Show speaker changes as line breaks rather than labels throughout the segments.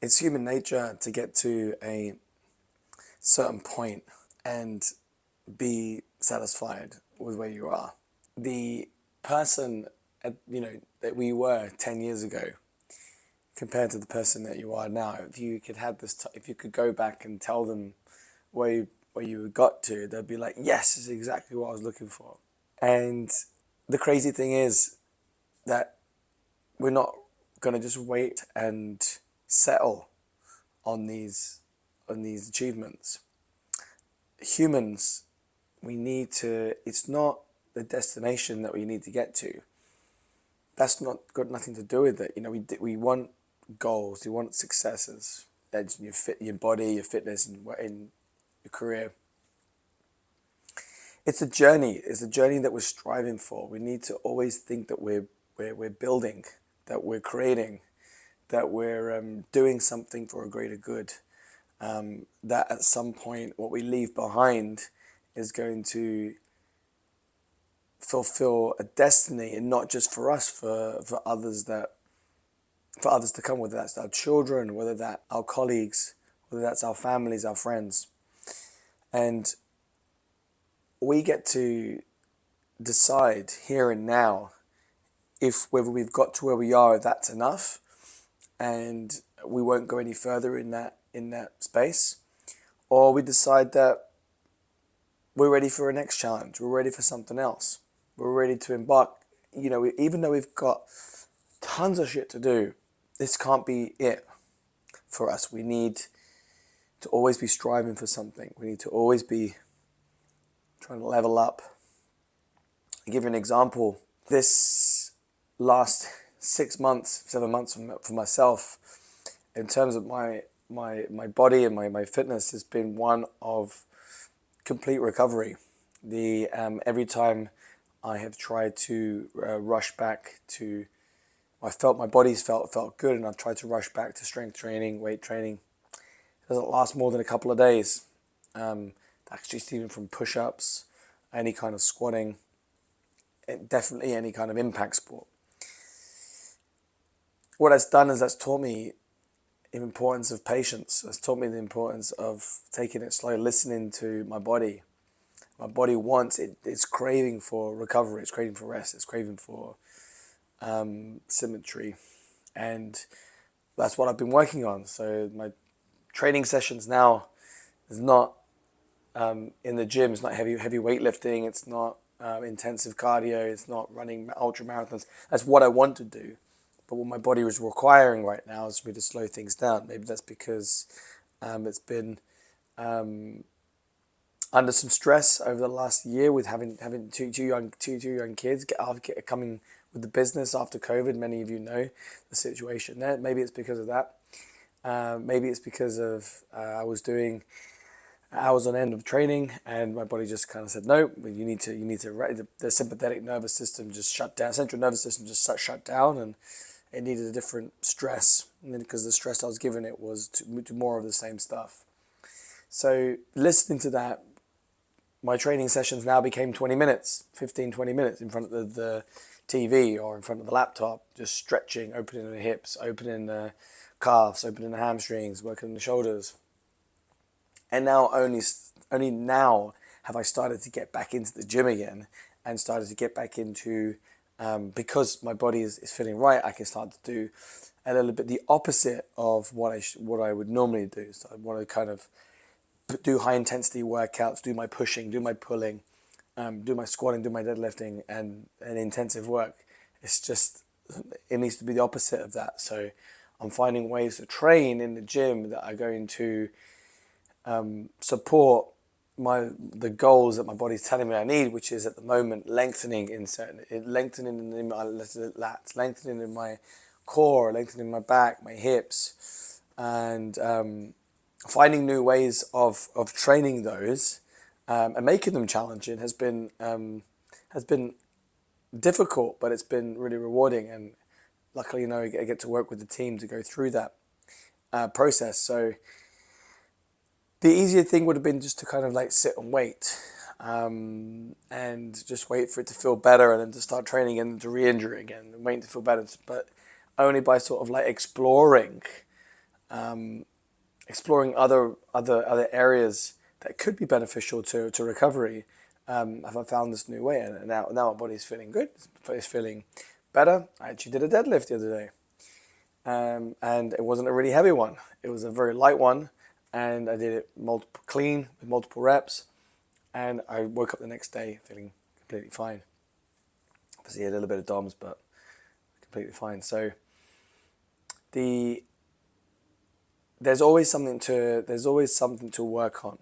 It's human nature to get to a certain point and be satisfied with where you are. The person that we were 10 years ago compared to the person that you are now, if you could have if you could go back and tell them where you got to, they'd be like, yes, this is exactly what I was looking for. And the crazy thing is that we're not going to just wait and settle on these achievements. Humans, we need to. It's not the destination that we need to get to. That's not got nothing to do with it. We want goals. We want successes. That's your body, your fitness, and in your career. It's a journey. It's a journey that we're striving for. We need to always think that we're building, that we're creating, that we're doing something for a greater good. That at some point, what we leave behind is going to fulfill a destiny, and not just for us, for others to come. Whether that's our children, whether that's our colleagues, whether that's our families, our friends, and we get to decide here and now if whether we've got to where we are, that's enough, and we won't go any further in that space, or we decide that we're ready for a next challenge. We're ready for something else. We're ready to embark. Even though we've got tons of shit to do, this can't be it for us. We need to always be striving for something. We need to always be trying to level up. I'll give you an example. This last 6 months, 7 months for myself, in terms of my body and my fitness, has been one of complete recovery. Every time I have tried to rush back to, I felt my body's felt good, and I've tried to rush back to strength training, weight training. It doesn't last more than a couple of days. Actually, even from push-ups, any kind of squatting, definitely any kind of impact sport. What that's done is that's taught me the importance of patience. It's taught me the importance of taking it slow, listening to my body. My body wants it. It's craving for recovery. It's craving for rest. It's craving for symmetry, and that's what I've been working on. So my training sessions now is not in the gym. It's not heavy weightlifting. It's not intensive cardio. It's not running ultra marathons. That's what I want to do. But what my body is requiring right now is for me to slow things down. Maybe that's because it's been under some stress over the last year with having two young kids coming with the business after COVID. Many of you know the situation there. Maybe it's because of that. Maybe it's because of I was doing hours on end of training, and my body just kind of said, no, you need to the sympathetic nervous system just shut down, central nervous system just shut down, and it needed a different stress, and because the stress I was giving it was to more of the same stuff. So listening to that, my training sessions now became 20 minutes, 15, 20 minutes in front of the TV or in front of the laptop, just stretching, opening the hips, opening the calves, opening the hamstrings, working the shoulders. And now only now have I started to get back into the gym again, and started to get back into, because my body is feeling right, I can start to do a little bit the opposite of what I would normally do. So I want to kind of do high intensity workouts, do my pushing, do my pulling, do my squatting, do my deadlifting, and intensive work. It needs to be the opposite of that. So I'm finding ways to train in the gym that are going to support the goals that my body's telling me I need, which is at the moment lengthening in my lats, lengthening in my core, lengthening my back, my hips, and finding new ways of training those and making them challenging has been difficult, but it's been really rewarding, and luckily, I get to work with the team to go through that process. So the easier thing would have been just to kind of like sit and wait, and just wait for it to feel better, and then to start training and to re-injure it again and waiting to feel better. But only by sort of like exploring exploring other areas that could be beneficial to recovery, have I found this new way, and now my body's feeling good. It's feeling better. I actually did a deadlift the other day, and it wasn't a really heavy one. It was a very light one, and I did it clean with multiple reps, and I woke up the next day feeling completely fine. Obviously, a little bit of DOMS, but completely fine. So there's always something to work on.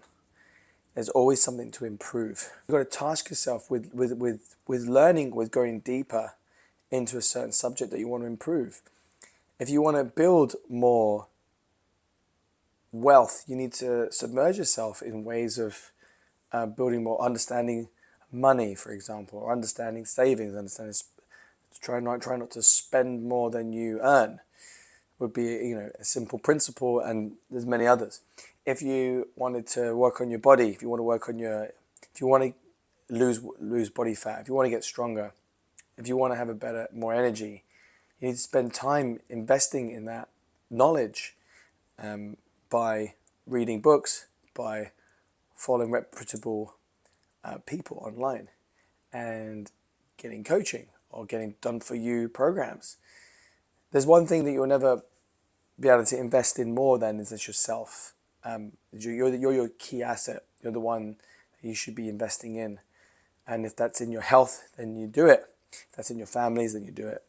There's always something to improve. You've got to task yourself with learning, with going deeper into a certain subject that you want to improve. If you want to build more wealth, you need to submerge yourself in ways of building more, understanding money, for example, or understanding savings, try not to spend more than you earn would be, a simple principle, and there's many others. If you wanted to work on your body, if you want to lose body fat, if you want to get stronger, if you want to have more energy, you need to spend time investing in that knowledge, by reading books, by following reputable people online, and getting coaching or getting done for you programs. There's one thing that you'll never be able to invest in more than is yourself. You're your key asset. You're the one that you should be investing in. And if that's in your health, then you do it. If that's in your families, then you do it.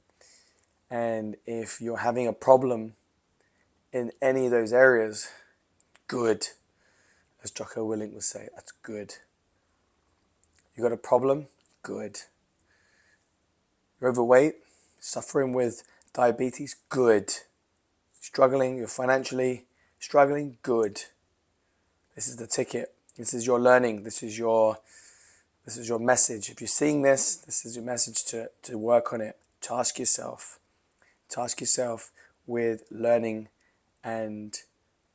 And if you're having a problem in any of those areas, good. As Jocko Willink would say, that's good. You got a problem? Good. You're overweight, suffering with diabetes? Good. You're financially struggling? Good. This is the ticket. This is your learning. This is your message. If you're seeing this is your message to work on it. Task yourself with learning and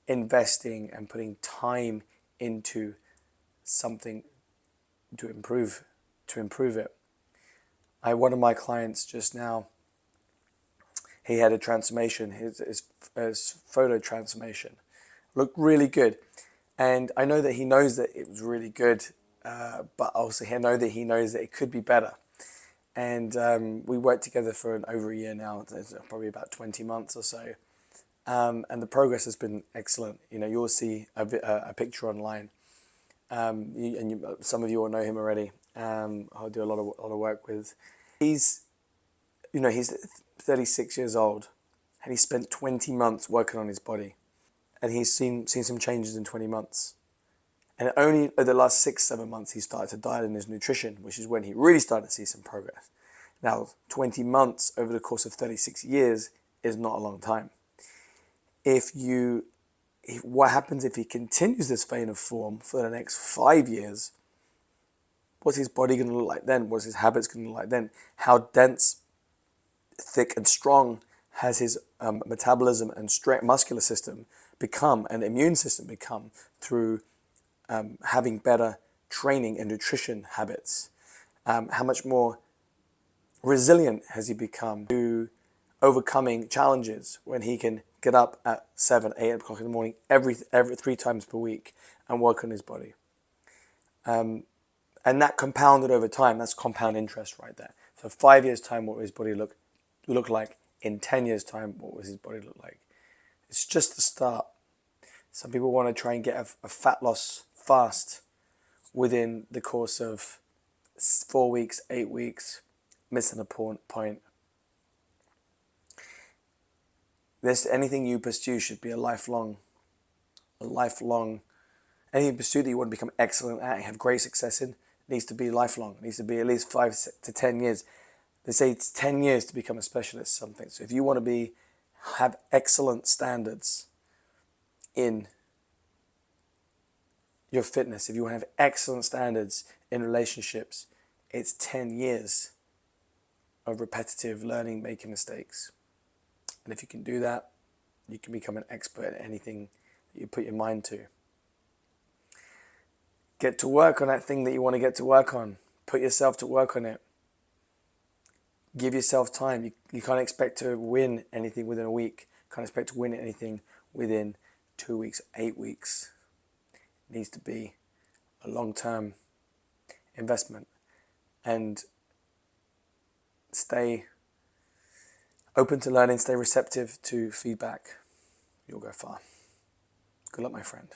investing and putting time into something to improve it. One of my clients just now, he had a transformation, his photo transformation. Looked really good. And I know that he knows that it was really good, but also I know that he knows that it could be better. And we worked together for over a year now, probably about 20 months or so. And the progress has been excellent. You'll see a picture online. Some of you will know him already. I'll do a lot of work with. He's 36 years old, and he spent 20 months working on his body, and he's seen some changes in 20 months. And only over the last 6-7 months he started to dial in his nutrition, which is when he really started to see some progress. Now, 20 months over the course of 36 years is not a long time. What happens if he continues this vein of form for the next 5 years? What's his body going to look like then? What's his habits going to look like then? How dense, thick, and strong has his metabolism and muscular system become, and immune system become, through having better training and nutrition habits? How much more resilient has he become to overcoming challenges when he can get up at 7, 8 o'clock in the morning every 3 times per week and work on his body? And that compounded over time, that's compound interest right there. So 5 years' time, what will his body look like? In 10 years' time, what will his body look like? It's just the start. Some people want to try and get a fat loss fast within the course of 4 weeks, 8 weeks, missing a point. Anything you pursue should be a lifelong, any pursuit that you want to become excellent at and have great success in needs to be lifelong. It needs to be at least 5 to 10 years. They say it's 10 years to become a specialist in something. So if you want to have excellent standards in your fitness, if you want to have excellent standards in relationships, it's 10 years of repetitive learning, making mistakes. And if you can do that, you can become an expert at anything that you put your mind to. Get to work on that thing that you want to get to work on. Put yourself to work on it. Give yourself time. You can't expect to win anything within a week. You can't expect to win anything within 2 weeks, 8 weeks. It needs to be a long-term investment. And stay open to learning, stay receptive to feedback. You'll go far. Good luck, my friend.